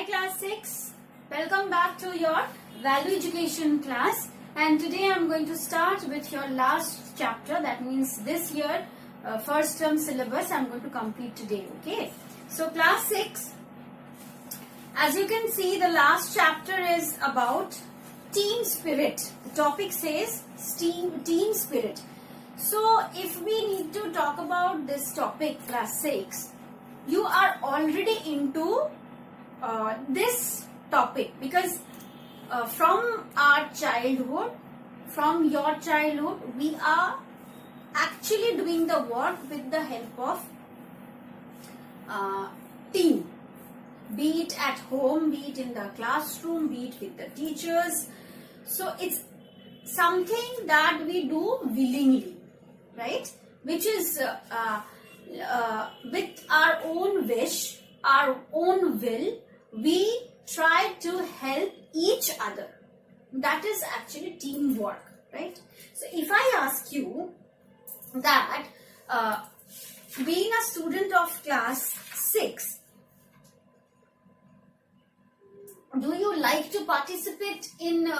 class 6. Welcome back to your value education class, and today I am going to start with your last chapter. That means this year first term syllabus I am going to complete today. Okay, so class 6, as you can see, the last chapter is about team spirit. The topic says team spirit. So if we need to talk about this topic, class 6, you are already into this topic, because from our childhood, from your childhood, we are actually doing the work with the help of team, be it at home, be it in the classroom, be it with the teachers. So it's something that we do willingly, right? Which is with our own wish, our own will, we try to help each other. That is actually teamwork, right? So if I ask you that being a student of class 6, do you like to participate in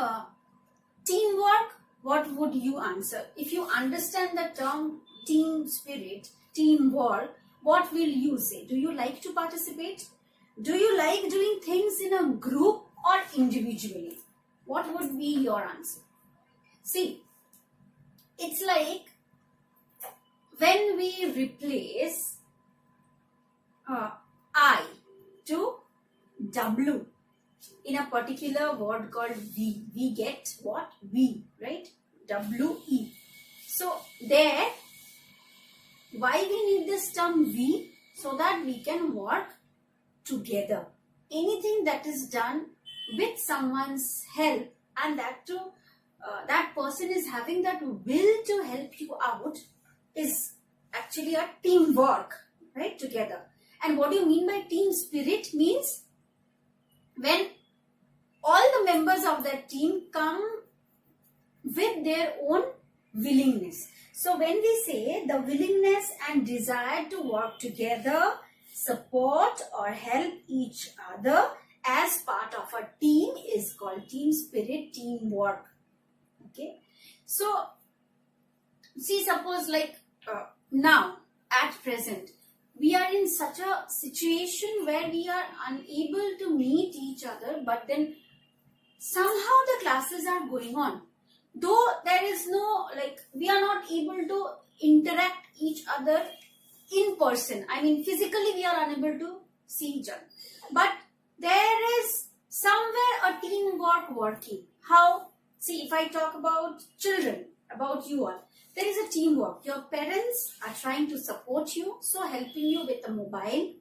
teamwork? What would you answer? If you understand the term team spirit, teamwork, what will you say? Do you like to participate? Do you like doing things in a group or individually? What would be your answer? See, it's like when we replace I to W in a particular word called we get what? We, right? W-E. So there, why we need this term we? So that we can work together. Anything that is done with someone's help, and that too, that person is having that will to help you out, is actually a teamwork, right? Together. And what do you mean by team spirit? Means when all the members of that team come with their own willingness. So when we say the willingness and desire to work together, support or help each other as part of a team is called team spirit, teamwork. Okay. So see, suppose like now at present we are in such a situation where we are unable to meet each other, but then somehow the classes are going on. Though there is no, like, we are not able to interact each other in person. I mean, physically we are unable to see each other. But there is somewhere a teamwork working. How? See, if I talk about children, about you all, there is a teamwork. Your parents are trying to support you, so helping you with the mobile,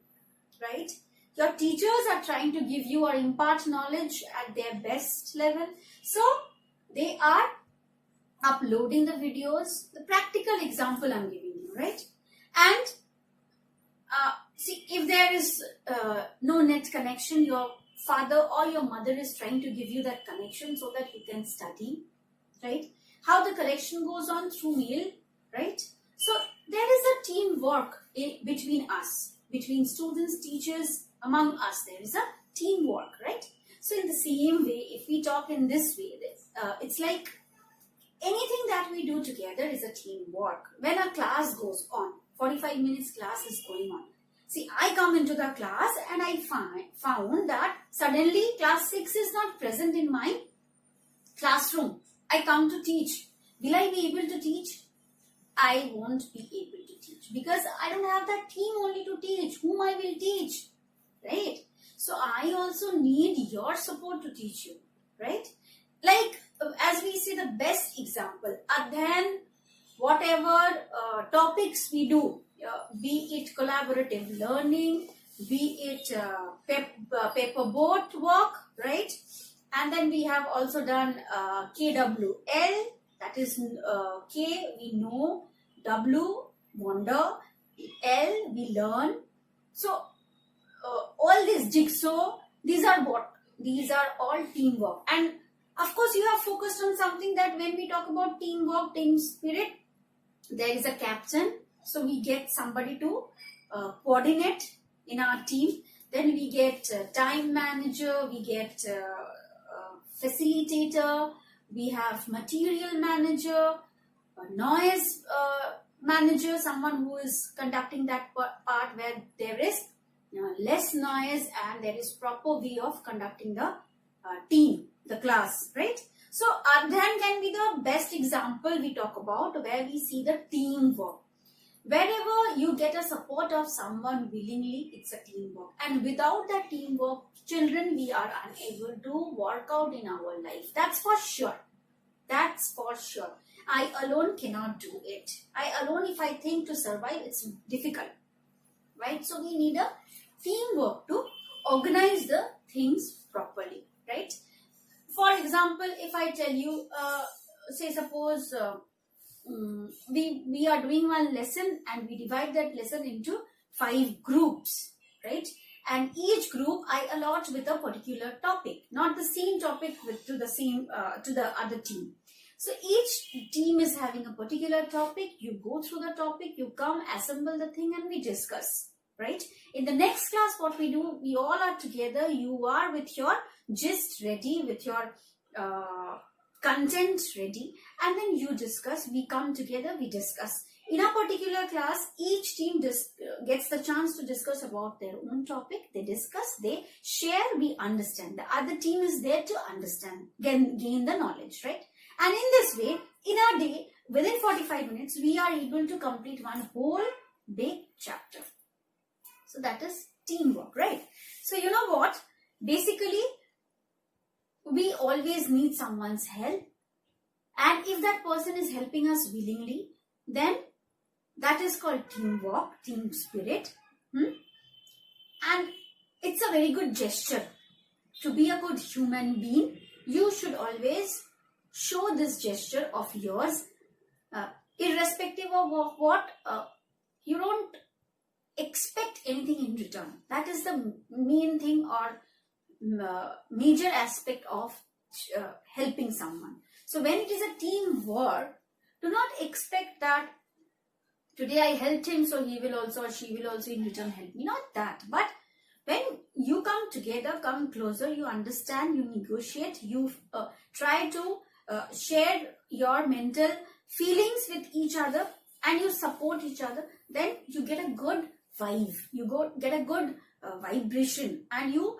right? Your teachers are trying to give you or impart knowledge at their best level. So they are uploading the videos. The practical example I'm giving you, right? And see, if there is no net connection, your father or your mother is trying to give you that connection so that you can study, right? How the collection goes on through mail, right? So there is a teamwork between us, between students, teachers, among us. There is a teamwork, right? So in the same way, if we talk in this way, it's like anything that we do together is a teamwork. When a class goes on, 45 minutes class is going on. See, I come into the class and I found that suddenly class 6 is not present in my classroom. I come to teach. Will I be able to teach? I won't be able to teach because I don't have that team only to teach. Whom I will teach, right? So I also need your support to teach you, right? Like, as we say, the best example, then whatever topics we do, be it collaborative learning, be it paper boat work, right? And then we have also done KWL, that is K, we know, W, wonder, L, we learn. So all this jigsaw, these are what? These are all teamwork. And of course, you have focused on something that when we talk about teamwork, team spirit, there is a captain. So we get somebody to coordinate in our team. Then we get time manager, we get facilitator, we have material manager, a noise manager, someone who is conducting that part where there is less noise and there is proper way of conducting the team, the class, right? So Adhyan can be the best example we talk about where we see the teamwork. Wherever you get a support of someone willingly, it's a teamwork. And without that teamwork, children, we are unable to work out in our life. That's for sure. That's for sure. I alone cannot do it. I alone, if I think to survive, it's difficult. Right? So we need a teamwork to organize the things properly. Right? For example, if I tell you, say suppose we are doing one lesson and we divide that lesson into 5 groups, right? And each group I allot with a particular topic, not the same topic to the other team. So each team is having a particular topic. You go through the topic, you come, assemble the thing, and we discuss, right? In the next class, what we do, we all are together. You are with your gist ready, with your content ready, and then you discuss. We come together, we discuss. In a particular class, each team gets the chance to discuss about their own topic. They discuss, they share, we understand. The other team is there to understand, gain the knowledge, right? And in this way, in a day, within 45 minutes, we are able to complete one whole big chapter. So that is teamwork, right? So you know what? Basically, we always need someone's help. And if that person is helping us willingly, then that is called teamwork, team spirit. And it's a very good gesture. To be a good human being, you should always show this gesture of yours, irrespective of what, you don't expect anything in return. That is the main thing or major aspect of helping someone. So when it is a teamwork, do not expect that today I helped him, so he will also or she will also in return help me. Not that. But when you come together, come closer, you understand, you negotiate, you try to share your mental feelings with each other and you support each other, then you get a good vibe. You get a good vibration and you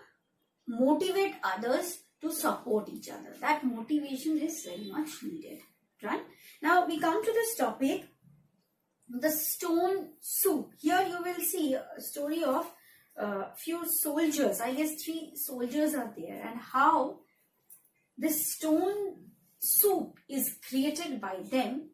motivate others to support each other. That motivation is very much needed. Right? Now we come to this topic, the stone soup. Here you will see a story of few soldiers. I guess 3 soldiers are there, and how this stone soup is created by them,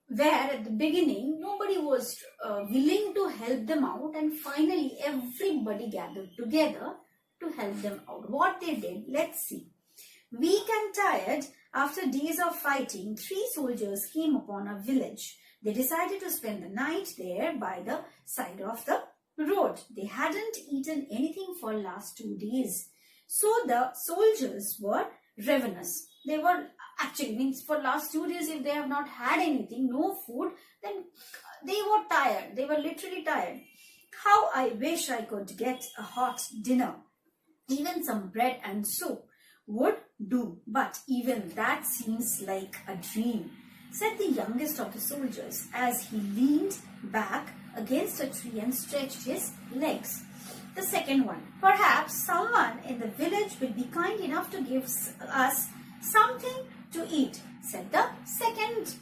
where at the beginning nobody was willing to help them out, and finally everybody gathered together to help them out. What they did, let's see. Weak and tired after days of fighting, 3 soldiers came upon a village. They decided to spend the night there by the side of the road. They hadn't eaten anything for last 2 days. So the soldiers were ravenous. They were actually, means for last 2 days, if they have not had anything, no food, then they were tired. They were literally tired. How I wish I could get a hot dinner. Even some bread and soup would do, but even that seems like a dream, said the youngest of the soldiers as he leaned back against a tree and stretched his legs. The second one, perhaps someone in the village will be kind enough to give us something to eat, said the second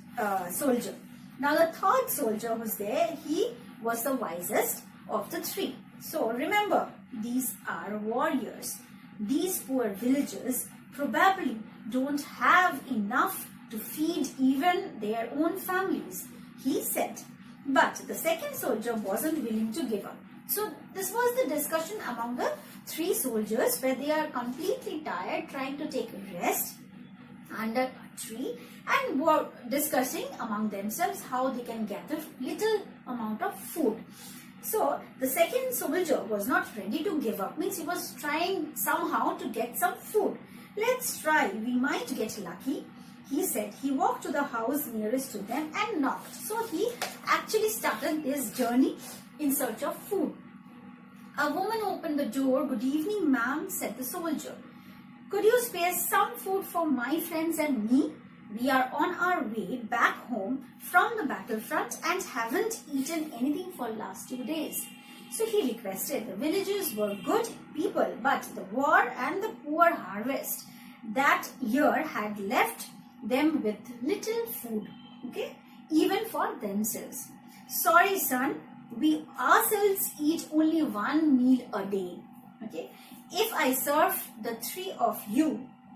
soldier. Now the third soldier was there. He was the wisest of the 3. So remember, these are warriors. These poor villagers probably don't have enough to feed even their own families, he said. But the second soldier wasn't willing to give up. So this was the discussion among the 3 soldiers, where they are completely tired, trying to take a rest under a tree, and were discussing among themselves how they can gather little amount of food. So the second soldier was not ready to give up, means he was trying somehow to get some food. Let's try, we might get lucky, he said. He walked to the house nearest to them and knocked. So he actually started his journey in search of food. A woman opened the door. "Good evening, ma'am," said the soldier. "Could you spare some food for my friends and me? We are on our way back home from the battlefront and haven't eaten anything for last 2 days." So he requested. The villagers were good people, but the war and the poor harvest that year had left them with little food, okay, even for themselves. "Sorry, son, we ourselves eat only 1 meal a day, okay. If I serve the 3 of you,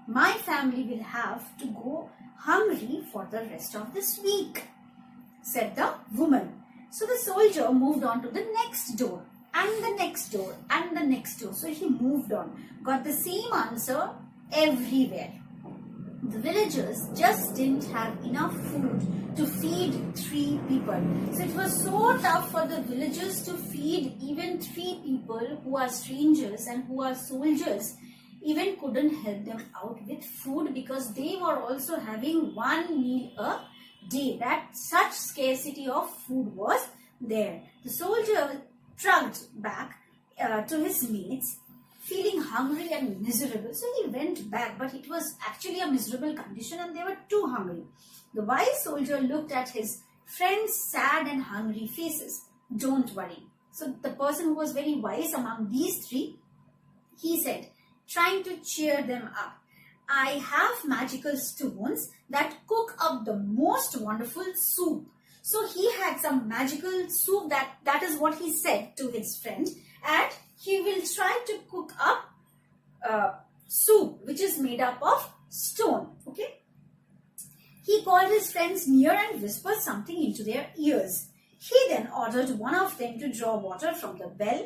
my family will have to go hungry for the rest of this week," said the woman. So the soldier moved on to the next door and the next door and the next door. So he moved on, got the same answer everywhere. The villagers just didn't have enough food to feed 3 people. So it was so tough for the villagers to feed even 3 people who are strangers and who are soldiers. Even couldn't help them out with food because they were also having 1 meal a day. That such scarcity of food was there. The soldier trudged back to his mates, feeling hungry and miserable. So he went back, but it was actually a miserable condition and they were too hungry. The wise soldier looked at his friends' sad and hungry faces. "Don't worry." So the person who was very wise among these 3, he said, trying to cheer them up, "I have magical stones that cook up the most wonderful soup." So he had some magical soup, that is what he said to his friend, and he will try to cook up soup which is made up of stone, okay. He called his friends near and whispered something into their ears. He then ordered one of them to draw water from the well,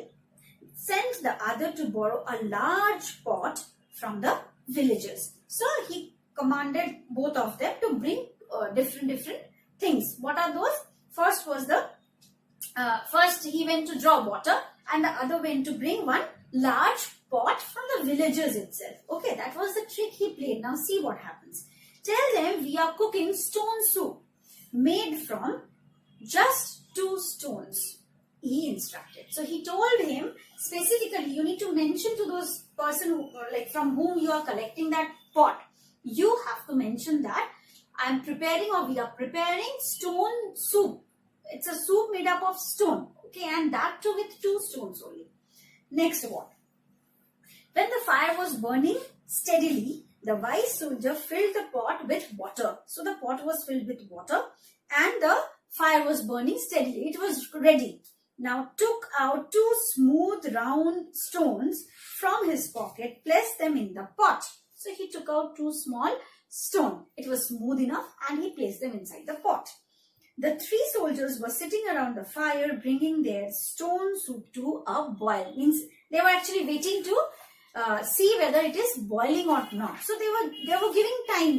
sent the other to borrow a large pot from the villagers. So he commanded both of them to bring different things. What are those? First was first he went to draw water and the other went to bring one large pot from the villagers itself. Okay, that was the trick he played. Now see what happens. "Tell them we are cooking stone soup made from just 2 stones," he instructed. So he told him specifically, you need to mention to those person who, like from whom you are collecting that pot, you have to mention that I am preparing or we are preparing stone soup. It's a soup made up of stone, okay, and that too with 2 stones only. Next what? When the fire was burning steadily, the wise soldier filled the pot with water. So the pot was filled with water and the fire was burning steadily. It was ready. Now took out 2 smooth round stones from his pocket, placed them in the pot. So he took out 2 small stones. It was smooth enough and he placed them inside the pot. The 3 soldiers were sitting around the fire, bringing their stone soup to a boil. Means they were actually waiting to see whether it is boiling or not. So they were giving time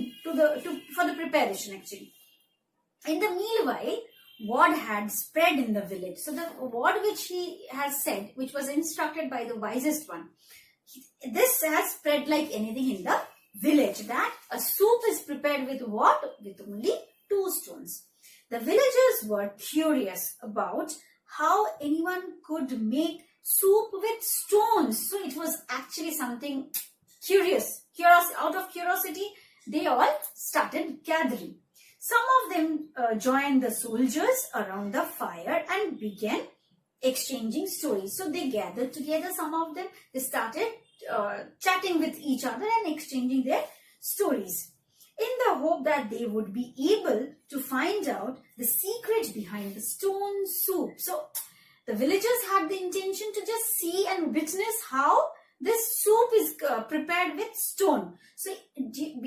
for the preparation actually. In the meanwhile, word had spread in the village. So the word which he has said, which was instructed by the wisest one, this has spread like anything in the village, that a soup is prepared with what? With only 2 stones. The villagers were curious about how anyone could make soup with stones. So it was actually something curious. Out of curiosity, they all started gathering. Some of them joined the soldiers around the fire and began exchanging stories. So they gathered together, some of them. They started chatting with each other and exchanging their stories, in the hope that they would be able to find out the secret behind the stone soup. So the villagers had the intention to just see and witness how this soup is prepared with stone. So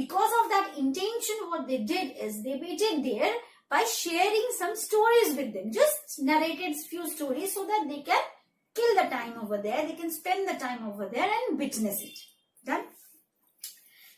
because of that intention, what they did is they waited there by sharing some stories with them. Just narrated few stories so that they can kill the time over there. They can spend the time over there and witness it. Done?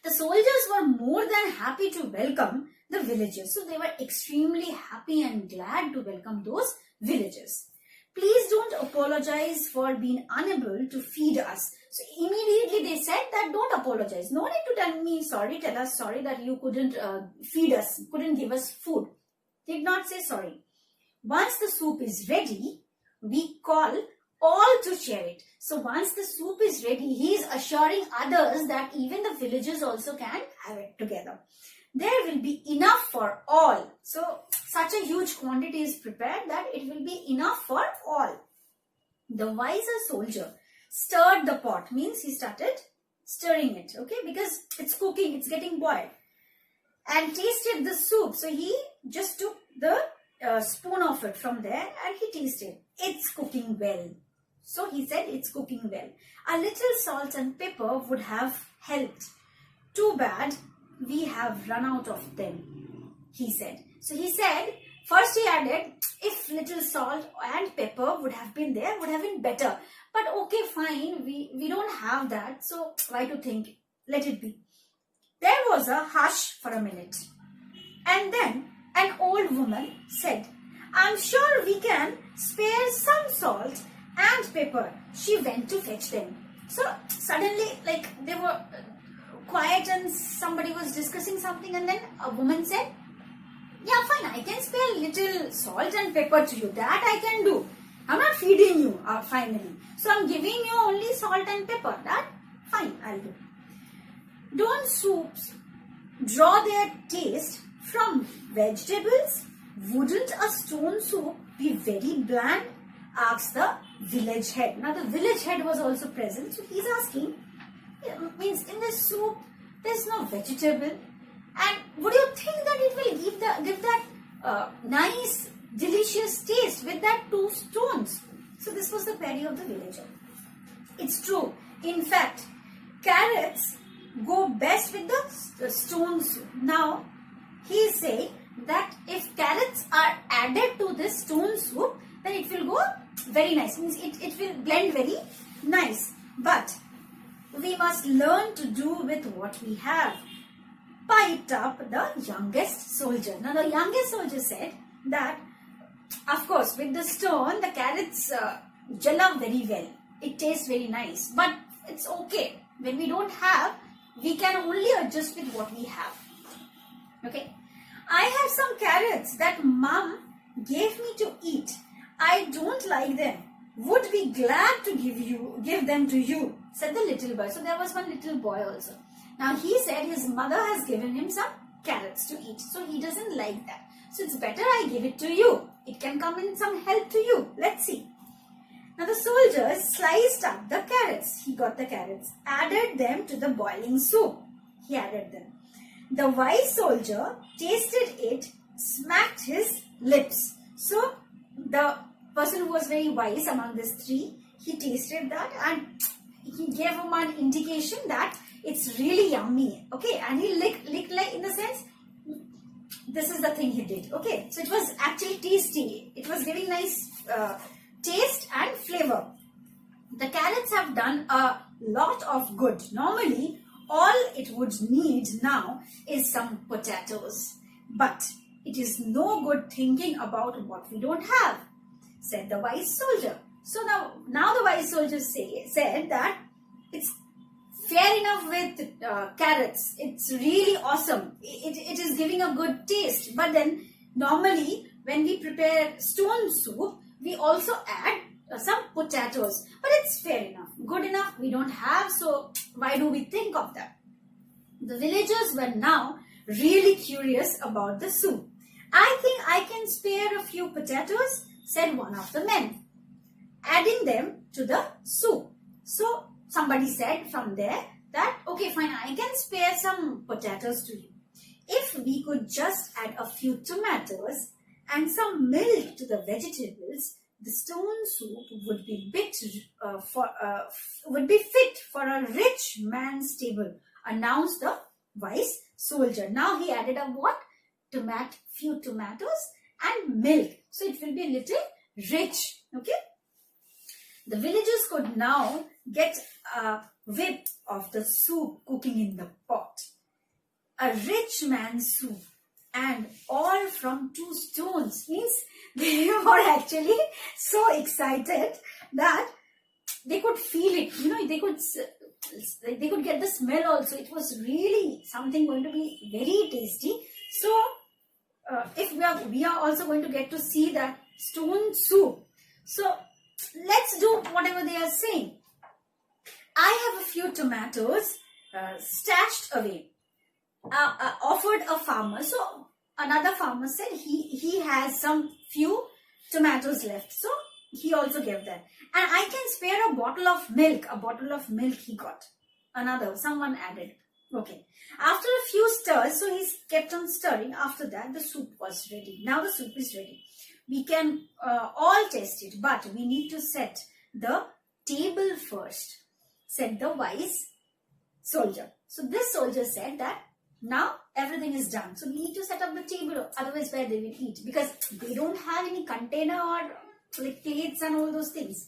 The soldiers were more than happy to welcome the villagers. So they were extremely happy and glad to welcome those villagers. Please don't apologize for being unable to feed us. So immediately they said that don't apologize. No need to tell me sorry, tell us sorry that you couldn't feed us, couldn't give us food. Did not say sorry. Once the soup is ready, we call all to share it. So once the soup is ready, he is assuring others that even the villagers also can have it together. There will be enough for all. So such a huge quantity is prepared that it will be enough for all. The wiser soldier stirred the pot, means he started stirring it, okay, because it's cooking, it's getting boiled, and tasted the soup. So he just took the spoon of it from there and he tasted. It's cooking well. So he said it's cooking well. A little salt and pepper would have helped. Too bad we have run out of them, he said. So he said, first he added, if little salt and pepper would have been there, would have been better. But okay, fine, we don't have that. So why to think? Let it be. There was a hush for a minute. And then an old woman said, I'm sure we can spare some salt and pepper. She went to fetch them. So suddenly, like, they were quiet and somebody was discussing something, and then a woman said, yeah, fine, I can spare little salt and pepper to you. That I can do. I'm not feeding you finally. So I'm giving you only salt and pepper. That, fine, I'll do. Don't soups draw their taste from vegetables? Wouldn't a stone soup be very bland? Asked the village head. Now the village head was also present. So he's asking, means in the soup, there's no vegetable. And would you think that it will give that nice, delicious taste with that 2 stones? So this was the query of the villager. It's true. In fact, carrots go best with the stone soup. Now, he is saying that if carrots are added to this stone soup, then it will go very nice. Means it will blend very nice. But we must learn to do with what we have, piped up the youngest soldier. Now the youngest soldier said that, of course, with the stone, the carrots gel up very well. It tastes very nice. But it's okay. When we don't have, we can only adjust with what we have. Okay. I have some carrots that mom gave me to eat. I don't like them. Would be glad to give them to you, said the little boy. So there was one little boy also. Now he said his mother has given him some carrots to eat. So he doesn't like that. So it's better I give it to you. It can come in some help to you. Let's see. Now the soldier sliced up the carrots. He got the carrots, added them to the boiling soup. He added them. The wise soldier tasted it, smacked his lips. So the person who was very wise among these 3, he tasted that and he gave him an indication that it's really yummy. Okay, and he licked like, in the sense, this is the thing he did. Okay, so it was actually tasty. It was giving nice taste and flavor. The carrots have done a lot of good. Normally, all it would need now is some potatoes. But it is no good thinking about what we don't have, said the wise soldier. So now the wise soldier said that it's fair enough with carrots. It's really awesome. It is giving a good taste. But then normally when we prepare stone soup, we also add some potatoes. But it's fair enough. Good enough we don't have. So why do we think of that? The villagers were now really curious about the soup. I think I can spare a few potatoes, said one of the men, adding them to the soup. So somebody said from there that, okay, fine, I can spare some potatoes to you. If we could just add a few tomatoes and some milk to the vegetables, the stone soup would be fit for a rich man's table, announced the wise soldier. Now he added a what? Few tomatoes and milk. So it will be a little rich. Okay. The villagers could now get a whiff of the soup cooking in the pot. A rich man's soup, and all from 2 stones. Means they were actually so excited that they could feel it. You know, they could get the smell also. It was really something going to be very tasty. So if we are also going to get to see that stone soup. So let's do whatever they are saying. I have a few tomatoes stashed away, offered a farmer. So another farmer said he has some few tomatoes left. So he also gave that. And I can spare a bottle of milk. A bottle of milk he got. Someone added. Okay. After a few stirs, so he's kept on stirring. After that, the soup was ready. Now the soup is ready. We can all taste it, but we need to set the table first, said the wise soldier. So this soldier said that now everything is done. So we need to set up the table, otherwise where they will eat, because they don't have any container or like plates and all those things.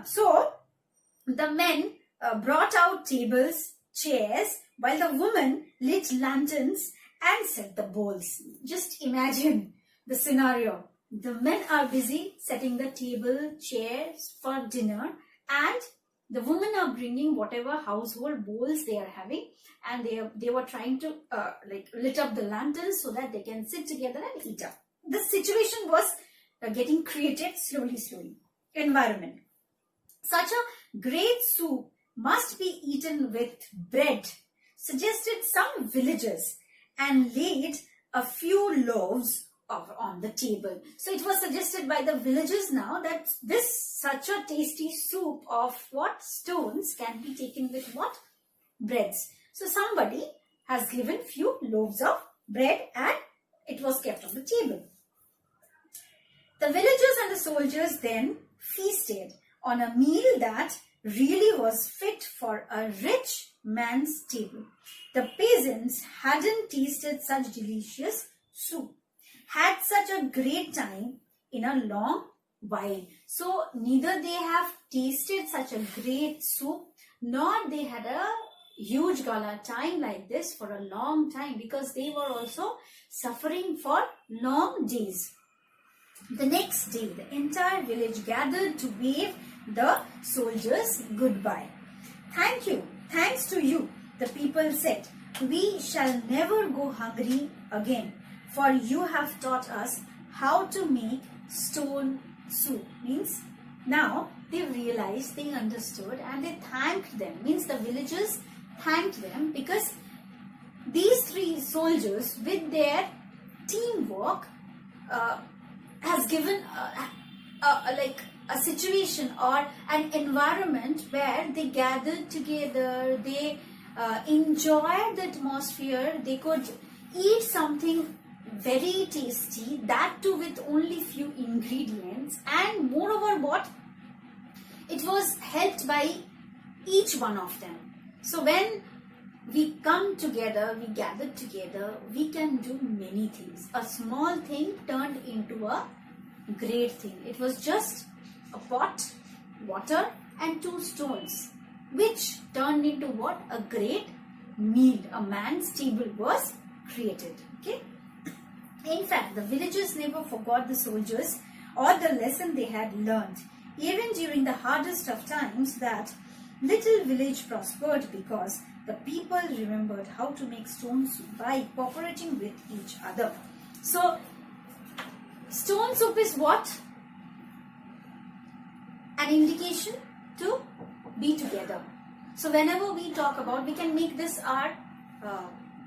So the men brought out tables, chairs, while the women lit lanterns and set the bowls. Just imagine the scenario. The men are busy setting the table, chairs for dinner, and the women are bringing whatever household bowls they are having, and they were trying to lit up the lanterns so that they can sit together and eat up. The situation was getting created slowly. Environment. Such a great soup must be eaten with bread, suggested some villagers, and laid a few loaves on the table. So it was suggested by the villagers now that such a tasty soup of what stones can be taken with what breads. So somebody has given few loaves of bread and it was kept on the table. The villagers and the soldiers then feasted on a meal that really was fit for a rich man's table. The peasants hadn't tasted such delicious soup, had such a great time in a long while. So neither they have tasted such a great soup, nor they had a huge gala time like this for a long time, because they were also suffering for long days. The next day, the entire village gathered to wave the soldiers goodbye. Thank you, thanks to you, the people said. We shall never go hungry again, for you have taught us how to make stone soup. Means now they realized, they understood, and they thanked them. Means the villagers thanked them because these three soldiers with their teamwork has given a situation or an environment where they gathered together, they enjoyed the atmosphere, they could eat something very tasty, that too with only few ingredients, and moreover what, it was helped by each one of them. So when we come together, we gather together, we can do many things. A small thing turned into a great thing. It was just a pot, water and two stones, which turned into what? A great meal. A man's table was created. Okay. In fact, the villagers never forgot the soldiers or the lesson they had learned. Even during the hardest of times, that little village prospered because the people remembered how to make stone soup by cooperating with each other. So, stone soup is what? An indication to be together. So, whenever we talk about, we can make this our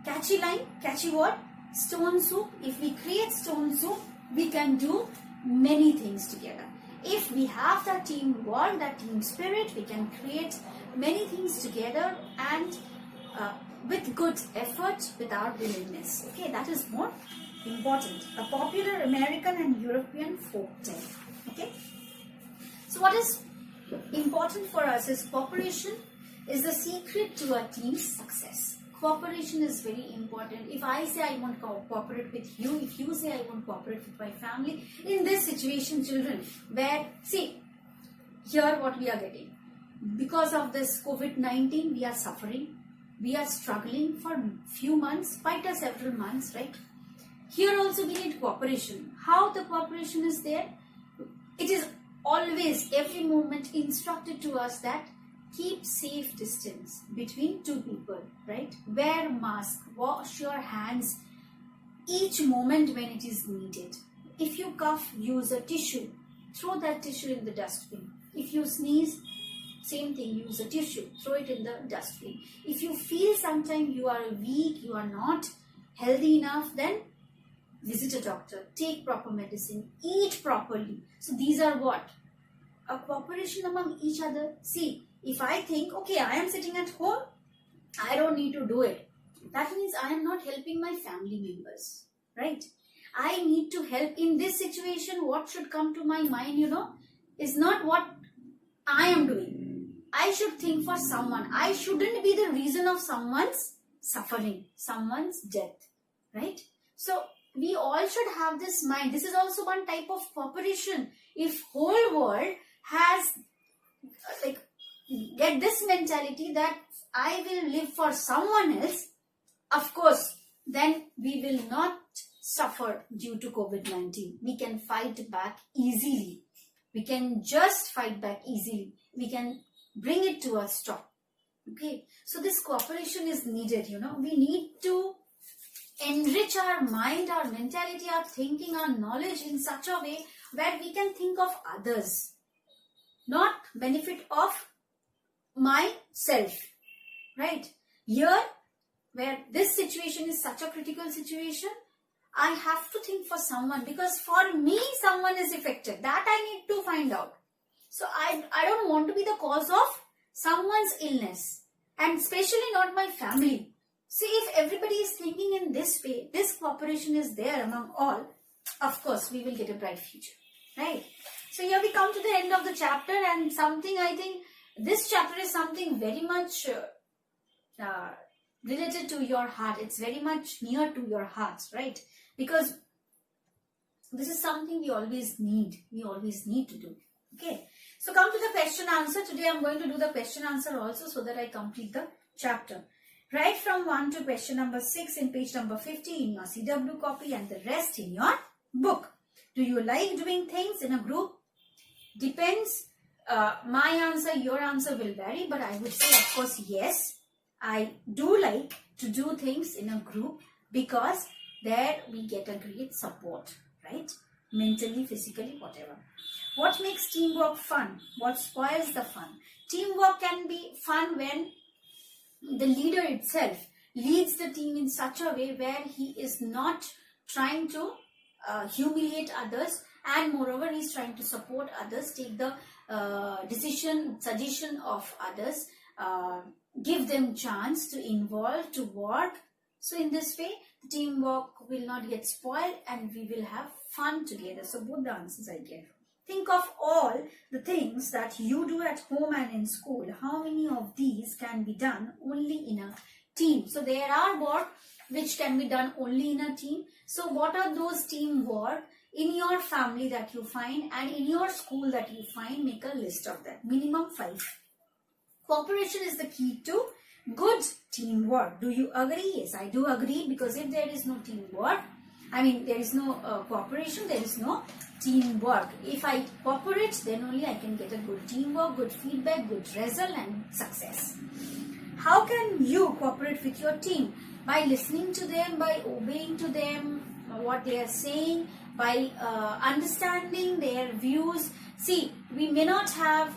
catchy line, catchy word, stone soup. If we create stone soup, we can do many things together. If we have that teamwork, that team spirit, we can create many things together and with good effort, with our willingness. Okay, that is more important. A popular American and European folk tale. Okay. So what is important for us is cooperation is the secret to a team's success. Cooperation is very important. If I say I want to cooperate with you, if you say I want to cooperate with my family, in this situation, children, where, see, here what we are getting. Because of this COVID-19, we are suffering. We are struggling for few months, quite a several months, right? Here also we need cooperation. How the cooperation is there? It is always, every moment instructed to us that keep safe distance between two people, right? Wear mask, wash your hands each moment when it is needed. If you cough, use a tissue. throw that tissue in the dustbin. If you sneeze, same thing, use a tissue, throw it in the dustbin. If you feel sometimes you are weak, you are not healthy enough, then visit a doctor, take proper medicine, eat properly. So these are what? A cooperation among each other. See, if I think, okay, I am sitting at home, I don't need to do it. That means I am not helping my family members, right? I need to help in this situation. What should come to my mind, is not what I am doing. I should think for someone. I shouldn't be the reason of someone's suffering, someone's death, right? So we all should have this mind. This is also one type of cooperation. If whole world has get this mentality that I will live for someone else, of course, then we will not suffer due to COVID-19. We can fight back easily. We can just fight back easily. We can bring it to a stop. Okay, so this cooperation is needed. We need to enrich our mind, our mentality, our thinking, our knowledge in such a way where we can think of others, not benefit of myself, right? Here, where this situation is such a critical situation, I have to think for someone, because for me, someone is affected. That I need to find out. So I don't want to be the cause of someone's illness, and especially not my family. See, if everybody is thinking in this way, this cooperation is there among all, of course, we will get a bright future, right? So here we come to the end of the chapter, and something I think this chapter is something very much related to your heart. It's very much near to your hearts, right? Because this is something we always need. We always need to do. Okay. So come to the question answer. Today I'm going to do the question answer also, so that I complete the chapter. Write from 1 to question number 6 in page number 50 in your CW copy, and the rest in your book. Do you like doing things in a group? Depends. My answer, your answer will vary, but I would say, of course, yes. I do like to do things in a group, because there we get a great support, right? Mentally, physically, whatever. What makes teamwork fun? What spoils the fun? Teamwork can be fun when the leader itself leads the team in such a way where he is not trying to humiliate others, and moreover, he is trying to support others, take the suggestion of others, give them chance to involve, to work. So in this way, the teamwork will not get spoiled, and we will have fun together. So both the answers I gave. Think of all the things that you do at home and in school. How many of these can be done only in a team? So there are work which can be done only in a team. So what are those teamwork in your family that you find, and in your school that you find? Make a list of that. Minimum 5. Cooperation is the key to good teamwork. Do you agree? Yes, I do agree, because if there is no teamwork, there is no cooperation, there is no teamwork. If I cooperate, then only I can get a good teamwork, good feedback, good result and success. How can you cooperate with your team? By listening to them, by obeying to them, what they are saying, by understanding their views. See, we may not have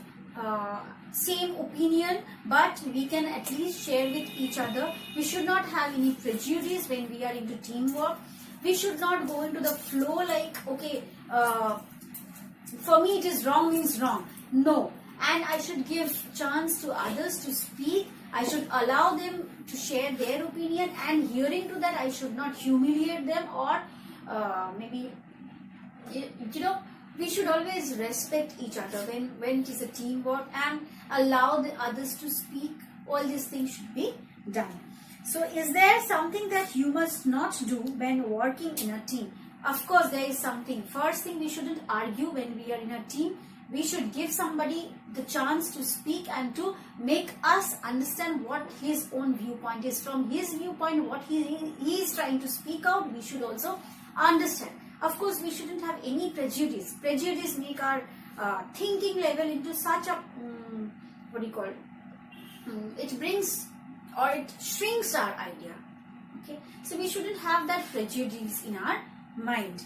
same opinion, but we can at least share with each other. We should not have any prejudice when we are into teamwork. We should not go into the flow like, okay, for me it is wrong means wrong. No. And I should give chance to others to speak. I should allow them to share their opinion, and hearing to that, I should not humiliate them, or maybe, we should always respect each other when it is a teamwork, and allow the others to speak. All these things should be done. So is there something that you must not do when working in a team? Of course, there is something. First thing, we shouldn't argue when we are in a team. We should give somebody the chance to speak and to make us understand what his own viewpoint is. From his viewpoint, what he is trying to speak out, we should also understand. Of course, we shouldn't have any prejudice. Prejudice make our thinking level into such a, it brings, or it shrinks our idea. Okay, so we shouldn't have that prejudice in our mind.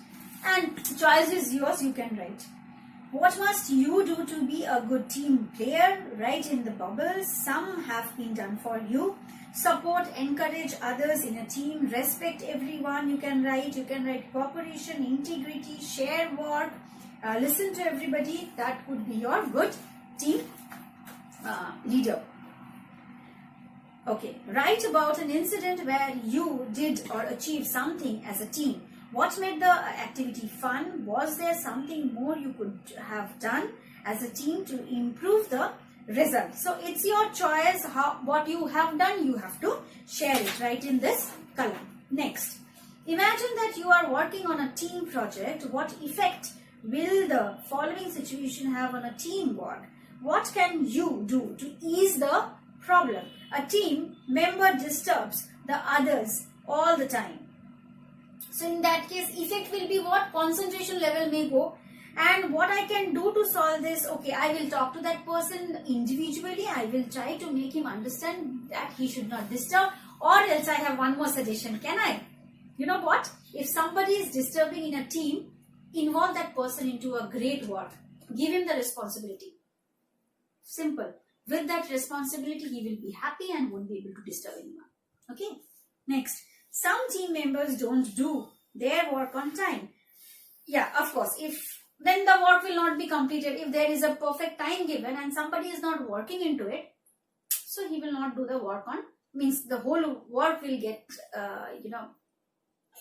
And choice is yours, you can write. What must you do to be a good team player? Write in the bubbles. Some have been done for you. Support, encourage others in a team. Respect everyone. You can write cooperation, integrity, share work. Listen to everybody. That would be your good team leader. Okay, write about an incident where you did or achieved something as a team. What made the activity fun? Was there something more you could have done as a team to improve the result? So it's your choice. What you have done, you have to share it right in this column. Next, imagine that you are working on a team project. What effect will the following situation have on a teamwork? What can you do to ease the problem? A team member disturbs the others all the time. So in that case, effect will be what? Concentration level may go. And what I can do to solve this? Okay, I will talk to that person individually. I will try to make him understand that he should not disturb, or else I have one more suggestion. Can I? You know what? If somebody is disturbing in a team, involve that person into a great work. Give him the responsibility. Simple. With that responsibility, he will be happy and won't be able to disturb anyone. Okay. Next. Some team members don't do their work on time. Yeah, of course. Then the work will not be completed. If there is a perfect time given and somebody is not working into it, so he will not do the work on. Means the whole work will get,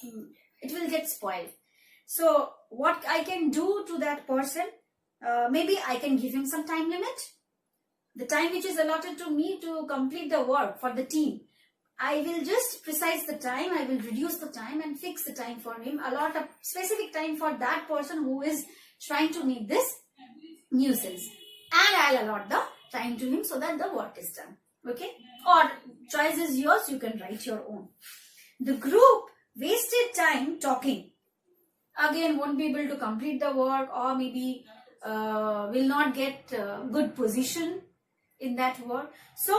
it will get spoiled. So what I can do to that person? Maybe I can give him some time limit. The time which is allotted to me to complete the work for the team, I will just precise the time, I will reduce the time and fix the time for him. Allot a specific time for that person who is trying to make this nuisance. And I'll allot the time to him so that the work is done. Okay? Or choice is yours, you can write your own. The group wasted time talking. Again, won't be able to complete the work, or maybe will not get good position in that work. So,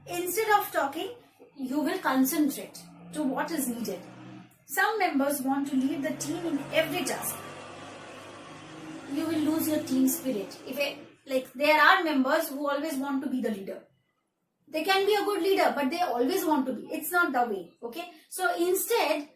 instead of talking, you will concentrate to what is needed. Some members want to lead the team in every task. You will lose your team spirit. There are members who always want to be the leader. They can be a good leader, but they always want to be. It's not the way. Okay. So instead,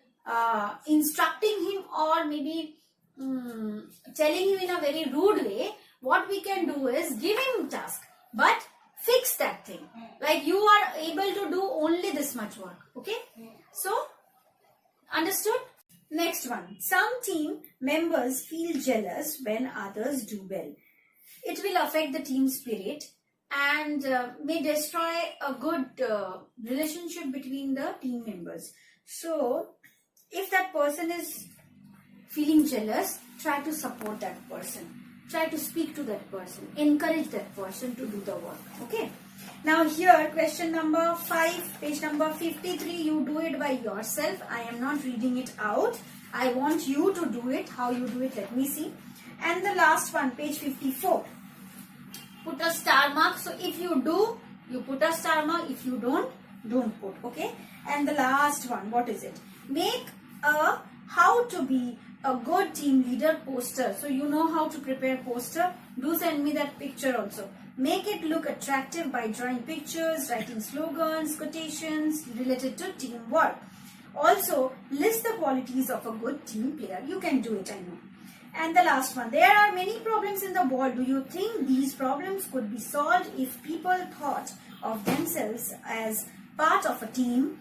instructing him or maybe telling him in a very rude way, what we can do is give him task, but fix that thing. Like you are able to do only this much work. Okay. So, understood? Next one. Some team members feel jealous when others do well. It will affect the team spirit and may destroy a good relationship between the team members. So, if that person is feeling jealous, try to support that person. Try to speak to that person. Encourage that person to do the work. Okay. Now here, question number 5, page number 53. You do it by yourself. I am not reading it out. I want you to do it. How you do it, let me see. And the last one, page 54. Put a star mark. So if you do, you put a star mark. If you don't put. Okay. And the last one, what is it? Make a how to be a good team leader poster. So you know how to prepare poster. Do send me that picture also. Make it look attractive by drawing pictures, writing slogans, quotations related to teamwork. Also, list the qualities of a good team player. You can do it, I know. And the last one. There are many problems in the world. Do you think these problems could be solved if people thought of themselves as part of a team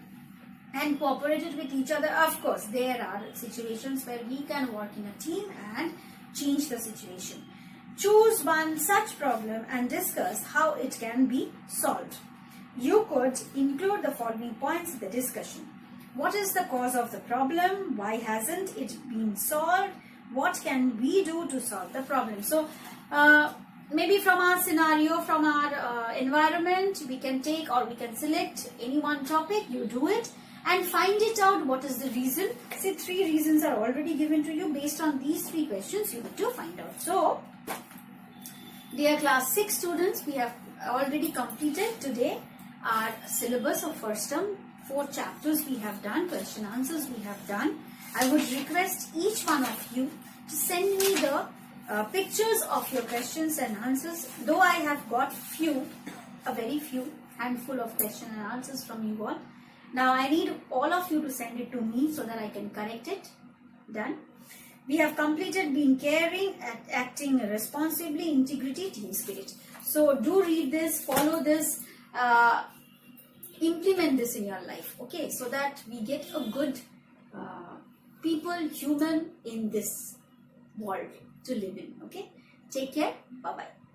and cooperated with each other? Of course, there are situations where we can work in a team and change the situation. Choose one such problem and discuss how it can be solved. You could include the following points in the discussion. What is the cause of the problem? Why hasn't it been solved? What can we do to solve the problem? So, maybe from our scenario, from our environment, we can take or we can select any one topic. You do it and find it out. What is the reason? See, 3 reasons are already given to you. Based on these 3 questions, you have to find out. So, dear class 6 students, we have already completed today our syllabus of first term. 4 chapters we have done, question answers we have done. I would request each one of you to send me the pictures of your questions and answers. Though I have got a very few handful of questions and answers from you all. Now I need all of you to send it to me so that I can correct it. Done. We have completed being caring, acting responsibly, integrity, team spirit. So do read this, follow this, implement this in your life, okay, so that we get a good human in this world to live in, okay. Take care. Bye bye.